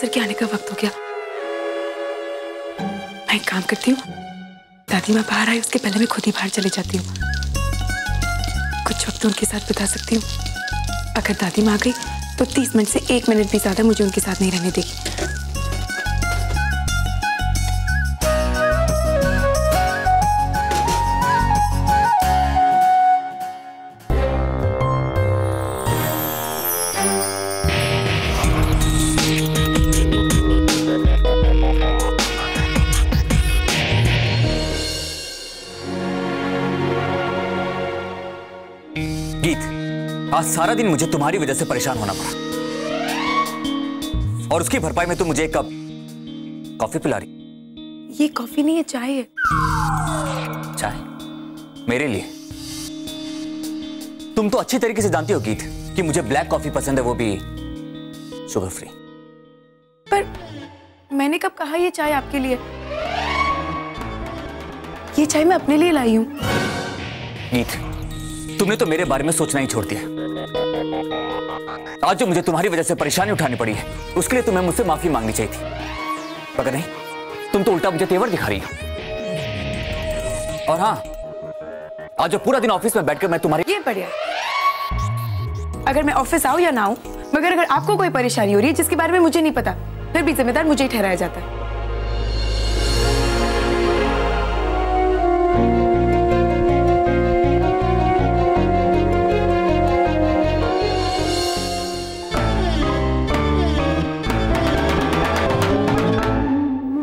Sir के आने का वक्त हो गया। मैं एक काम करती हूँ, दादी माँ बाहर आई उसके पहले मैं खुद ही बाहर चले जाती हूँ। कुछ वक्त उनके साथ बिता सकती हूँ। अगर दादी माँ आ गई तो 30 मिनट से 1 मिनट भी ज्यादा मुझे उनके साथ नहीं रहने देगी। आज सारा दिन मुझे तुम्हारी वजह से परेशान होना पड़ा और उसकी भरपाई में तुम मुझे एक कप कॉफी पिला रही। ये कॉफी नहीं है, चाय है। चाय मेरे लिए? तुम तो अच्छी तरीके से जानती हो गीत कि मुझे ब्लैक कॉफी पसंद है, वो भी शुगर फ्री। पर मैंने कब कहा ये चाय आपके लिए? ये चाय मैं अपने लिए लाई हूं। गीत, तुमने तो मेरे बारे में सोचना ही छोड़ दिया। आज जो मुझे तुम्हारी वजह से परेशानी उठानी पड़ी है उसके लिए तुम्हें मुझसे माफी मांगनी चाहिए थी, मगर नहीं, तुम तो उल्टा मुझे तेवर दिखा रही हो। और हाँ, आज जो पूरा दिन ऑफिस में बैठकर मैं तुम्हारी... ये बढ़िया। अगर मैं ऑफिस आऊं या ना आऊं, मगर अगर आपको कोई परेशानी हो रही है जिसके बारे में मुझे नहीं पता, फिर भी जिम्मेदार मुझे ही ठहराया जाता है।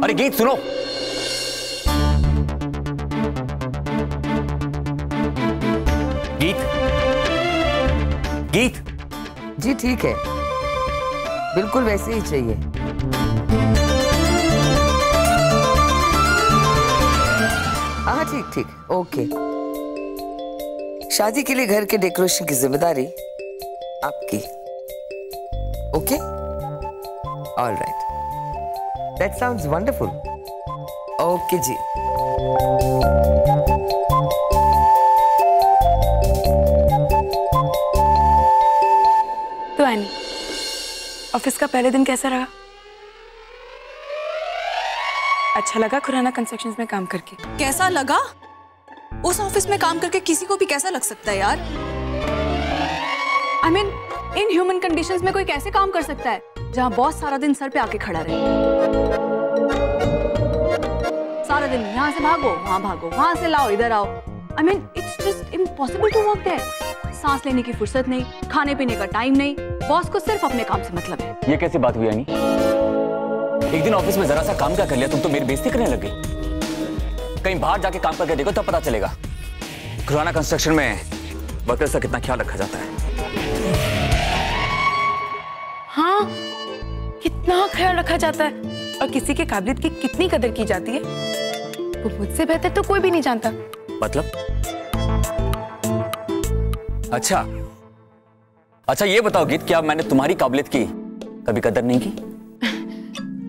अरे गीत सुनो, गीत, गीत। जी ठीक है, बिल्कुल वैसे ही चाहिए। हाँ ठीक ठीक, ओके। शादी के लिए घर के डेकोरेशन की जिम्मेदारी आपकी। Okay, alright, that sounds wonderful. Okay जी। तो एनी, ऑफिस का पहले दिन कैसा रहा? अच्छा लगा खुराना कंस्ट्रक्शंस में काम करके? कैसा लगा? उस ऑफिस में काम करके किसी को भी कैसा लग सकता है यार? I mean, in human conditions में कोई कैसे काम कर सकता है जहां बॉस सारा दिन सर पे आके खड़ा रहे? सारा दिन यहाँ से भागो, वहां भागो, वहां से लाओ, इधर आओ। I mean, it's just impossible to work there. सांस लेने की फुर्सत नहीं, खाने पीने का टाइम नहीं, बॉस को सिर्फ अपने काम से मतलब है। ये कैसी बात हुई यानी? एक दिन ऑफिस में जरा सा काम क्या कर लिया, तुम तो मेरी बेइज्जती करने लग गई। कहीं बाहर जाके काम करके देखो तब पता चलेगा खुराना कंस्ट्रक्शन में वर्कर्स का कितना ख्याल रखा जाता है। हाँ, कितना ख्याल रखा जाता है और किसी के काबिलियत की कितनी कदर की जाती है, वो मुझसे बेहतर तो कोई भी नहीं जानता। मतलब? अच्छा ये बताओ गीत, क्या मैंने तुम्हारी काबिलियत की कभी कदर नहीं की?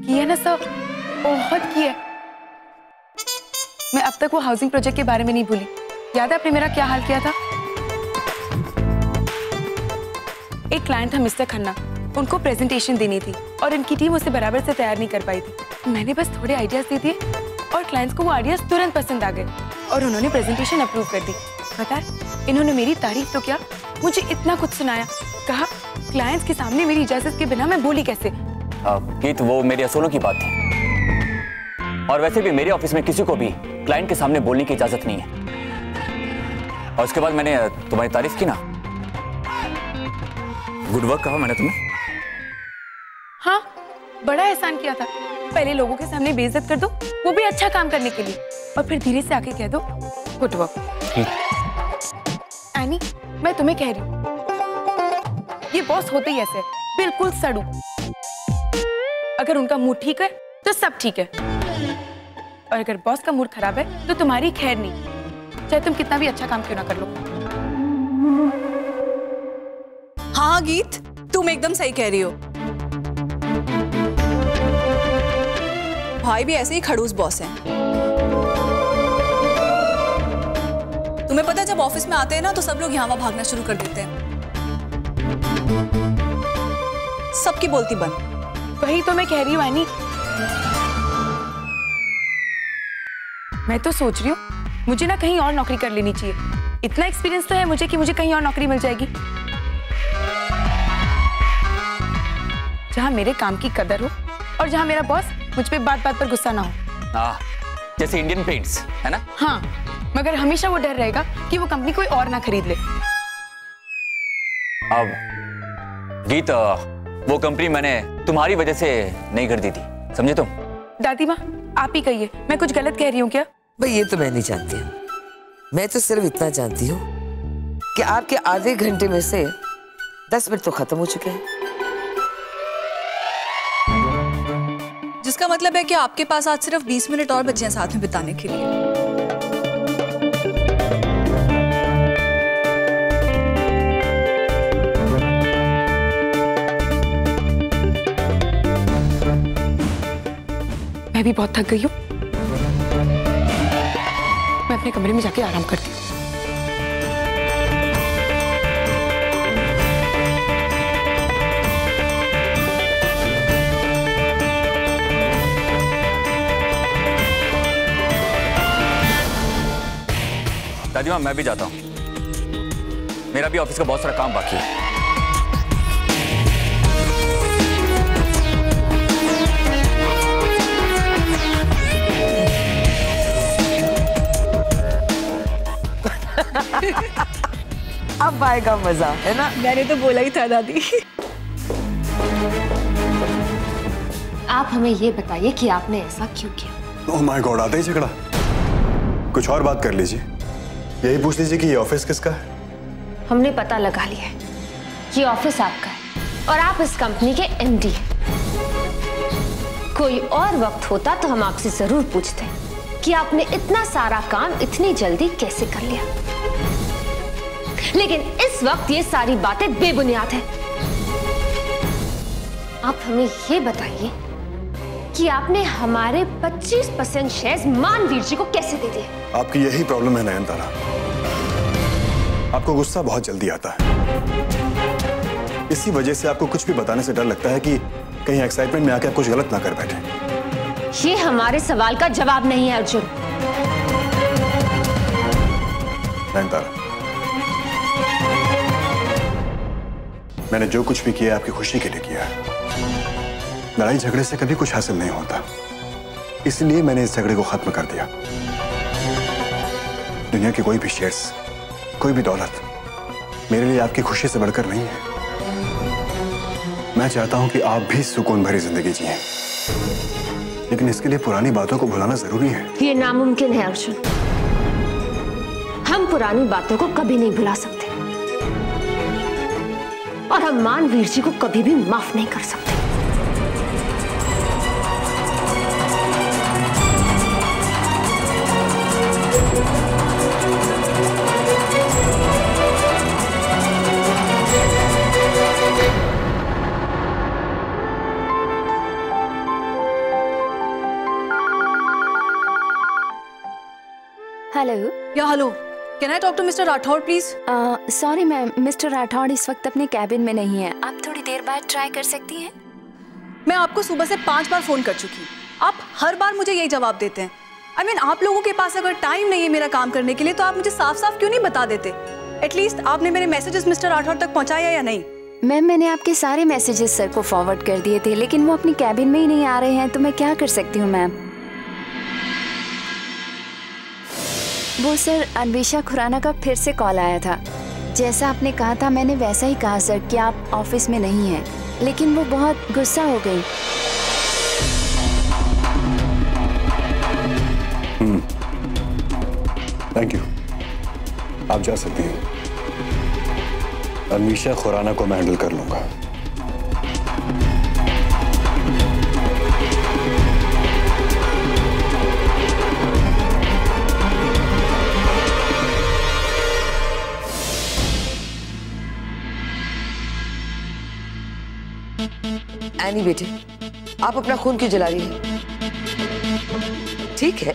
की है ना सर, बहुत की है। मैं अब तक वो हाउसिंग प्रोजेक्ट के बारे में नहीं भूली। याद है आपने मेरा क्या हाल किया था? एक क्लाइंट था मिस्टर खन्ना, उनको प्रेजेंटेशन देनी थी और इनकी टीम उसे बराबर से तैयार नहीं कर पाई थी। मैंने बस थोड़े आइडियाज दे दिए और क्लाइंट्स को वो आइडियाज तुरंत पसंद आ गए और उन्होंने प्रेजेंटेशन अप्रूव कर दी। पता है, इन्होंने मेरी तारीफ तो क्या, मुझे इतना कुछ सुनाया। कहा क्लाइंट्स के सामने मेरी इजाजत के बिना मैं बोली कैसे? गीत, वो मेरे असूलों की बात थी और वैसे भी मेरे ऑफिस में किसी को भी क्लाइंट के सामने बोलने की इजाजत नहीं है। और उसके बाद मैंने तुम्हारी तारीफ की ना, गुड वर्क कहा मैंने तुम्हें। हाँ, बड़ा एहसान किया था। पहले लोगों के सामने बेइज्जत कर दो, वो भी अच्छा काम करने के लिए, और फिर धीरे से आके कह दो गुड वर्क। एनी, मैं तुम्हें कह रही हूँ, ये बॉस होते ही ऐसे, बिल्कुल सड़ू। अगर उनका मूड ठीक है तो सब ठीक है, और अगर बॉस का मूड खराब है तो तुम्हारी खैर नहीं, चाहे तुम कितना भी अच्छा काम क्यों ना कर लो। हाँ गीत, तुम एकदम सही कह रही हो। भाई भी ऐसे ही खड़ूस बॉस हैं। तुम्हें पता है, जब ऑफिस में आते हैं ना तो सब लोग यहाँ वहाँ भागना शुरू कर देते हैं। सबकी बोलती बंद, वही तो मैं कह रही हूँ एनी। मैं तो सोच रही हूँ मुझे ना कहीं और नौकरी कर लेनी चाहिए। इतना एक्सपीरियंस तो है मुझे कि मुझे कहीं और नौकरी मिल जाएगी जहाँ मेरे काम की कदर हो और जहाँ मेरा बॉस मुझ पे बात बात पर गुस्सा ना हो। जैसे इंडियन पेंट्स, है ना? हाँ, मगर हमेशा वो डर रहेगा कि वो कंपनी कोई और ना खरीद ले। अब गीत, वो कंपनी मैंने तुम्हारी वजह से नहीं खरीदी थी, समझे तुम? दादी माँ आप ही कहिए, मैं कुछ गलत कह रही हूँ क्या? भाई ये तो मैं नहीं जानती हूँ। मैं तो सिर्फ इतना जानती हूँ कि आपके आधे घंटे में से 10 मिनट तो खत्म हो चुके हैं। जिसका मतलब है कि आपके पास आज सिर्फ 20 मिनट और बचे हैं साथ में बिताने के लिए। मैं भी बहुत थक गई हूँ, मैं अपने कमरे में जाके आराम करती हूँ। दादी माँ मैं भी जाता हूँ, मेरा भी ऑफिस का बहुत सारा काम बाकी है। अब आएगा मजा, है ना? मैंने तो बोला ही था दादी। आप हमें ये बताइए कि आपने ऐसा क्यों किया? ओह माय गॉड, आता ही झगड़ा। कुछ और बात कर लीजिए, यही पूछ लीजिए कि ये ऑफिस किसका है। हमने पता लगा लिया है, ये ऑफिस आपका है और आप इस कंपनी के एमडी हैं। कोई और वक्त होता तो हम आपसे जरूर पूछते कि आपने इतना सारा काम इतनी जल्दी कैसे कर लिया, लेकिन इस वक्त ये सारी बातें बेबुनियाद हैं। आप हमें ये बताइए कि आपने हमारे 25% शेयर्स मानवीर जी को कैसे दे दिए? आपकी यही प्रॉब्लम है नयनतारा, आपको गुस्सा बहुत जल्दी आता है। इसी वजह से आपको कुछ भी बताने से डर लगता है कि कहीं एक्साइटमेंट में आके आप कुछ गलत ना कर बैठे। ये हमारे सवाल का जवाब नहीं है अर्जुन। नयनतारा, मैंने जो कुछ भी किया आपकी खुशी के लिए किया है। लड़ाई झगड़े से कभी कुछ हासिल नहीं होता, इसलिए मैंने इस झगड़े को खत्म कर दिया। दुनिया की कोई भी शेयर्स, कोई भी दौलत मेरे लिए आपकी खुशी से बढ़कर नहीं है। मैं चाहता हूं कि आप भी सुकून भरी जिंदगी जिएं, लेकिन इसके लिए पुरानी बातों को भुलाना जरूरी है। ये नामुमकिन है अर्जुन, हम पुरानी बातों को कभी नहीं भुला सकते और हम मानवीर जी को कभी भी माफ नहीं कर सकते। हेलो। या hello, can I talk to mister Rathore please? Sorry ma'am, mister Rathore इस वक्त अपने कैबिन में नहीं है, आप थोड़ी देर बाद ट्राई कर सकती हैं। मैं आपको सुबह से 5 बार फोन कर चुकी हूँ, आप हर बार मुझे यही जवाब देते हैं। I mean, आप लोगों के पास अगर टाइम नहीं है मेरा काम करने के लिए तो आप मुझे साफ साफ क्यों नहीं बता देते? एटलीस्ट आपने मेरे मैसेजेस मिस्टर राठौड़ तक पहुँचाया या नहीं? मैम मैंने आपके सारे मैसेजेस सर को फॉरवर्ड कर दिए थे, लेकिन वो अपनी कैबिन में ही नहीं आ रहे हैं, तो मैं क्या कर सकती हूँ मैम? वो सर अन्वेषा खुराना का फिर से कॉल आया था। जैसा आपने कहा था मैंने वैसा ही कहा सर कि आप ऑफिस में नहीं हैं, लेकिन वो बहुत गुस्सा हो गई। थैंक यू, आप जा सकती हैं। अन्वेषा खुराना को मैं हैंडल कर लूंगा। एनी बेटे, आप अपना खून क्यों जला रही हैं? ठीक है,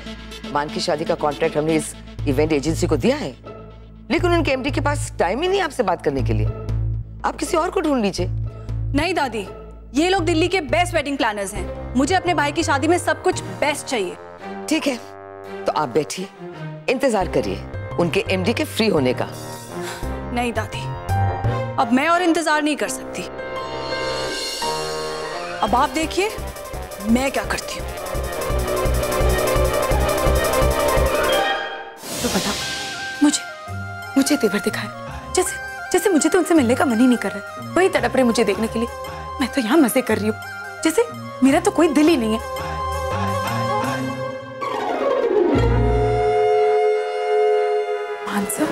मान की शादी का कॉन्ट्रैक्ट हमने इस इवेंट एजेंसी को दिया है, लेकिन उनके एमडी के पास टाइम ही नहीं आपसे बात करने के लिए। आप किसी और को ढूंढ लीजिए। नहीं दादी, ये लोग दिल्ली के बेस्ट वेडिंग प्लानर्स हैं। मुझे अपने भाई की शादी में सब कुछ बेस्ट चाहिए। ठीक है, तो आप बैठिए, इंतजार करिए उनके एमडी के फ्री होने का। नहीं दादी, अब मैं और इंतजार नहीं कर सकती। अब आप देखिए मैं क्या करती हूँ। तो बता, मुझे तेवर दिखाए, जैसे मुझे तो उनसे मिलने का मन ही नहीं कर रहा। वही तड़प रहे मुझे देखने के लिए। मैं तो यहाँ मजे कर रही हूँ, जैसे मेरा तो कोई दिल ही नहीं है। मानसा,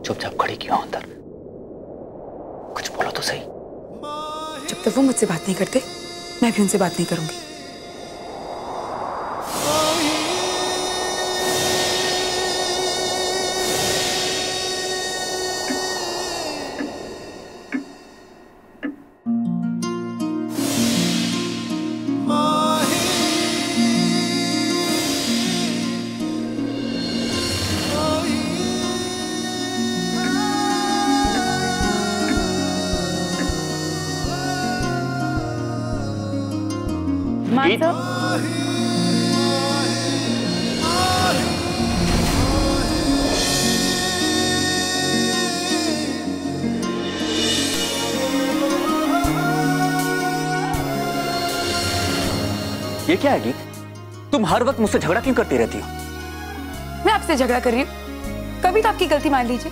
चुपचाप खड़ी क्यों अंदर? कुछ बोलो तो सही। जब तक वो मुझसे बात नहीं करते, मैं भी उनसे बात नहीं करूंगी। मानसा, ये क्या है गीत? तुम हर वक्त मुझसे झगड़ा क्यों करती रहती हो? मैं आपसे झगड़ा कर रही हूँ? कभी तो आपकी गलती मान लीजिए।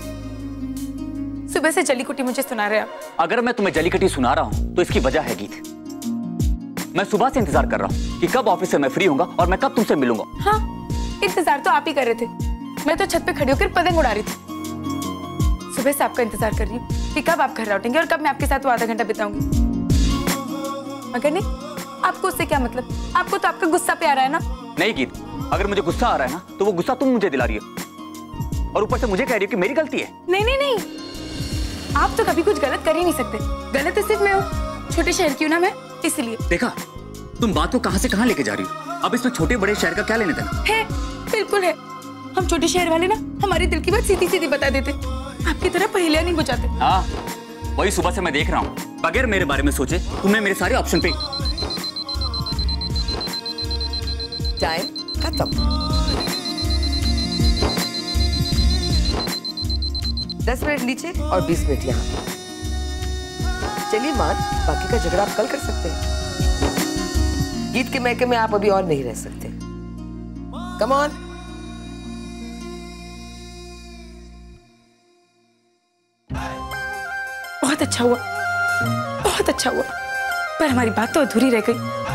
सुबह से जलीकुटी मुझे सुना रहे आप। अगर मैं तुम्हें जलीकटी सुना रहा हूं तो इसकी वजह है गीत। मैं सुबह से इंतजार कर रहा हूं कि कब ऑफिस से मैं फ्री होऊंगा और मैं कब तुमसे मिलूंगा। हाँ, इंतजार तो आप ही कर रहे थे। मैं तो छत पे खड़ी होकर पतंग उड़ा रही थी। सुबह से आपका इंतजार कर रही हूँ कि कब आप घर लौटेंगे और कब मैं आपके साथ वो आधा घंटा बिताऊंगी। मगर नहीं, आपको उससे क्या मतलब? आपको तो आपका गुस्सा पे आ रहा है ना? नहीं गीत, अगर मुझे गुस्सा आ रहा है ना तो वो गुस्सा तुम मुझे दिला रही हो और ऊपर से मुझे कह रही हो कि मेरी गलती है। नहीं नहीं नहीं, आप तो कभी कुछ गलत कर ही नहीं सकते। गलत तो सिर्फ मैं हूँ, छोटे शहर की हूँ ना मैं, इसलिए। देखा, तुम बात को कहां से कहां लेके जा रही हो। अब इसमें छोटे बड़े शहर का क्या लेने देना है? बिल्कुल है। हम छोटे शहर वाले ना हमारे दिल की बात सीधी सीधी बता देते, आपकी तरह पहेलियां नहीं बुझाते। हाँ, वही सुबह से मैं देख रहा हूँ, बगैर मेरे बारे में सोचे तुमने मेरे सारे ऑप्शन पे। टाइम खत्म। 10 मिनट नीचे और 20 मिनट यहाँ। चलिए मान, बाकी का झगड़ा आप कल कर सकते हैं। गीत के मैके में आप अभी और नहीं रह सकते। Come on. बहुत अच्छा हुआ, बहुत अच्छा हुआ। पर हमारी बात तो अधूरी रह गई।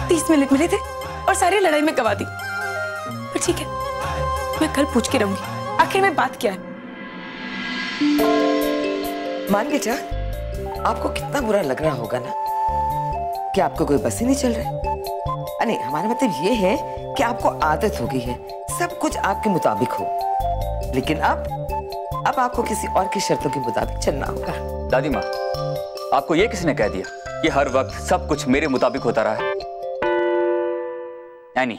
30 मिनट मिले थे और सारी लड़ाई में गवा दी। पर ठीक है, मैं कल पूछ के रहूंगी आखिर में बात क्या है। मान बेटा, आपको कितना बुरा लग रहा होगा ना कि आपको कोई बस ही नहीं चल रहा। नहीं, हमारा मतलब ये है कि आपको आदत हो गई है सब कुछ आपके मुताबिक हो, लेकिन अब आपको किसी और की शर्तों के मुताबिक चलना होगा। दादी माँ, आपको ये किसने कह दिया कि हर वक्त सब कुछ मेरे मुताबिक होता रहा है? नहीं,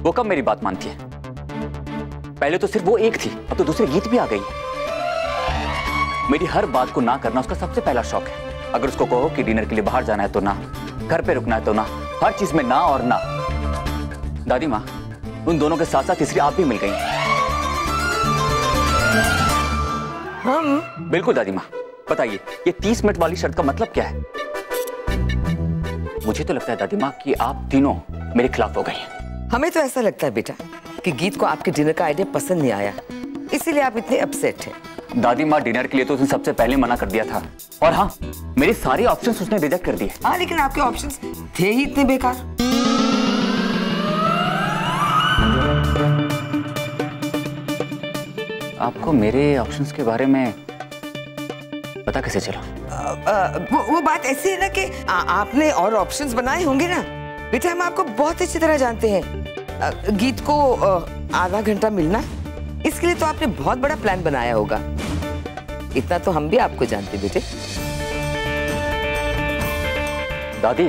वो कब मेरी बात मानती है? पहले तो सिर्फ वो एक थी, अब तो दूसरी गीत भी आ गई। मेरी हर बात को ना करना उसका सबसे पहला शौक है। अगर उसको कहो कि डिनर के लिए बाहर जाना है तो ना, घर पे रुकना है तो ना, हर चीज में ना और ना। दादी माँ, उन दोनों के साथ साथ तीसरी आप भी मिल गई। हम? बिल्कुल दादी माँ, बताइए ये 30 मिनट वाली शर्त का मतलब क्या है? मुझे तो लगता है दादी माँ कि आप तीनों मेरे खिलाफ हो गई हैं। हमें तो ऐसा लगता है बेटा कि गीत को आपके डिनर का आइडिया पसंद नहीं आया, इसीलिए आप इतने अपसेट हैं। दादी माँ, डिनर के लिए तो उसने सबसे पहले मना कर दिया था और हाँ, मेरे सारे ऑप्शंस उसने रिजेक्ट कर दिए। हाँ, लेकिन आपके ऑप्शंस थे ही इतने बेकार। आपको मेरे ऑप्शंस के बारे में पता कैसे चला? वो बात ऐसी है ना कि आपने और ऑप्शंस बनाए होंगे ना। बेटा, हम आपको बहुत अच्छी तरह जानते हैं। गीत को आधा घंटा मिलना, इसके लिए तो आपने बहुत बड़ा प्लान बनाया होगा। इतना तो हम भी आपको जानते बेटे। दादी,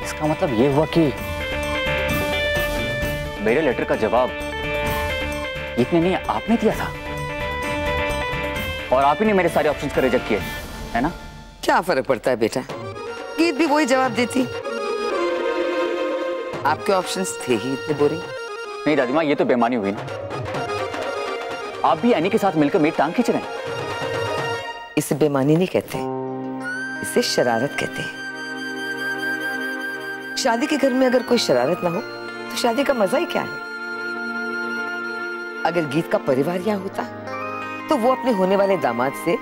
इसका मतलब ये हुआ कि मेरे लेटर का जवाब इतने नहीं, आपने दिया था और आप ही ने मेरे सारे ऑप्शंस का रिजेक्ट किए, है ना? क्या फर्क पड़ता है बेटा, गीत भी वही जवाब देती। आपके ऑप्शंस थे ही इतने बोरिंग। नहीं दादी माँ, ये तो बेईमानी हुई ना। आप भी एनी के साथ मिलकर मेरी टांग खींच रहे हैं। इसे बेईमानी नहीं कहते, इसे शरारत कहते हैं। शादी के घर में अगर कोई शरारत ना हो तो शादी का मजा ही क्या है? अगर गीत का परिवार यहाँ होता तो वो अपने होने वाले दामाद से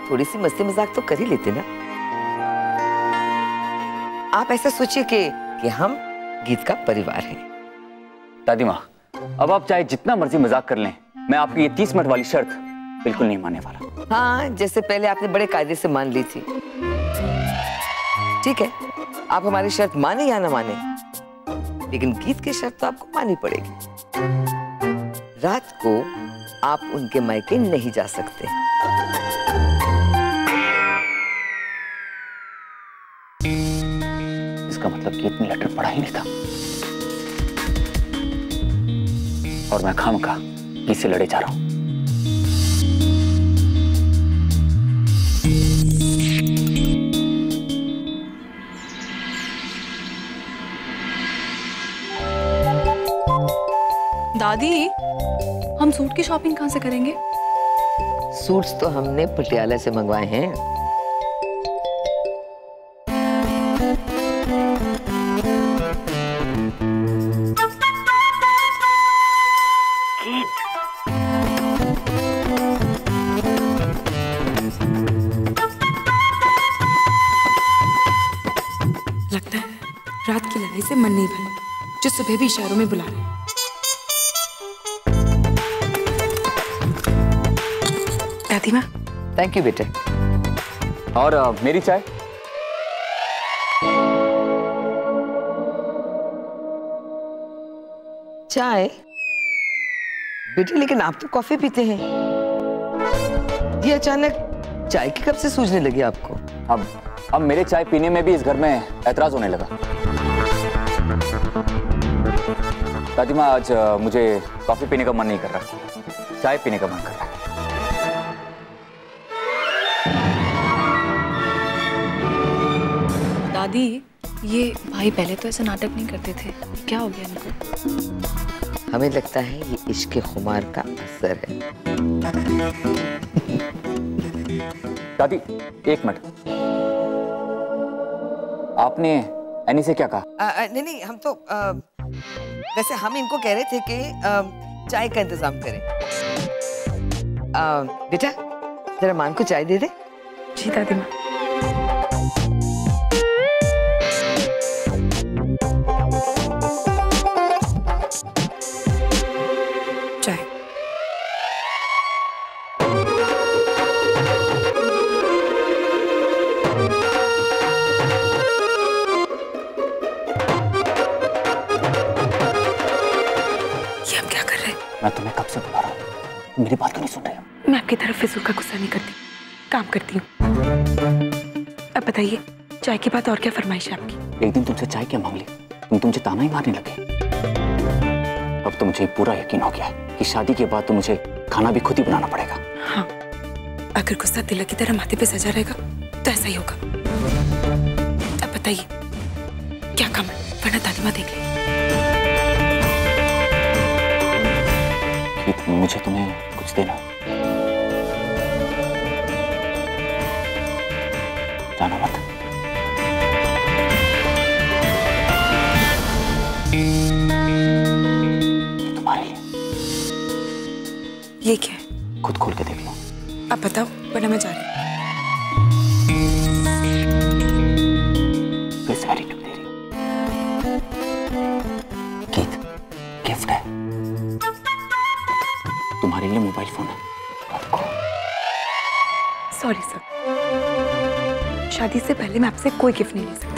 थोड़ी सी मस्ती मजाक तो कर ही लेते ना। आप ऐसा सोचिए कि हम गीत का परिवार हैं। दादी माँ, अब आप चाहे जितना मर्जी मजाक कर लें, मैं आपकी ये 30 मिनट वाली शर्त बिल्कुल नहीं मानने वाला। हाँ, जैसे पहले आपने बड़े कायदे से मान ली थी। ठीक है, आप हमारी शर्त माने या ना माने, लेकिन गीत की शर्त तो आपको माननी पड़ेगी। रात को आप उनके मायके नहीं जा सकते। इसका मतलब कि इतनी लेटर पढ़ा ही नहीं था और मैं खामखा किससे लड़े जा रहा हूं। दादी, हम सूट की शॉपिंग कहाँ से करेंगे? सूट्स तो हमने पटियाला से मंगवाए हैं। लगता है रात की लड़ाई से मन नहीं भरा, जो सुबह भी इशारों में बुला रहे हैं। दादी माँ। थैंक यू बेटे। और मेरी चाय? चाय? बेटे लेकिन आप तो कॉफी पीते हैं, ये अचानक चाय की कब से सूझने लगी आपको? अब मेरे चाय पीने में भी इस घर में ऐतराज होने लगा। दादी माँ, आज मुझे कॉफी पीने का मन नहीं कर रहा, चाय पीने का मन कर रहा है। दादी, ये भाई पहले तो ऐसा नाटक नहीं करते थे, क्या हो गया इनको? हमें लगता है ये इश्क खुमार का असर है। दादी, एक मिनट, आपने एनी से क्या कहा? नहीं, हम तो वैसे हम इनको कह रहे थे कि चाय का इंतजाम करें। बेटा, जरा मान को चाय दे दे। जी दादी माँ। चाय। ये हम क्या कर रहे हैं? मैं तुम्हें कब से बुला रहा हूँ, तुम मेरी बात क्यों नहीं सुन रहे हो? मैं आपकी तरफ फिजूल का गुस्सा नहीं करती, काम करती हूँ। अब बताइए, चाय के बाद और क्या फरमाइश है आपकी? एक दिन तुमसे चाय क्या मांग ली, तुम मुझे ताना ही मारने लगे। अब तो मुझे पूरा यकीन हो गया है कि शादी के बाद तो मुझे खाना भी खुद ही बनाना पड़ेगा। हाँ, अगर गुस्सा तिलक की तरह माथे पे सजा रहेगा तो ऐसा ही होगा। अब बताइए क्या काम है, वरना दादी माँ देख ले। मुझे तुम्हें कुछ देना, जाना मत। तुम्हारे लिए। ये क्या है? खुद खोल के देख लो। अब बताओ, वरना मैं जा रही हूँ। फिर सारी क्यों दे रही हो? गीत, गिफ्ट है तुम्हारे लिए, मोबाइल फोन है। सॉरी सर, शादी से पहले मैं आपसे कोई गिफ्ट नहीं ले सकती।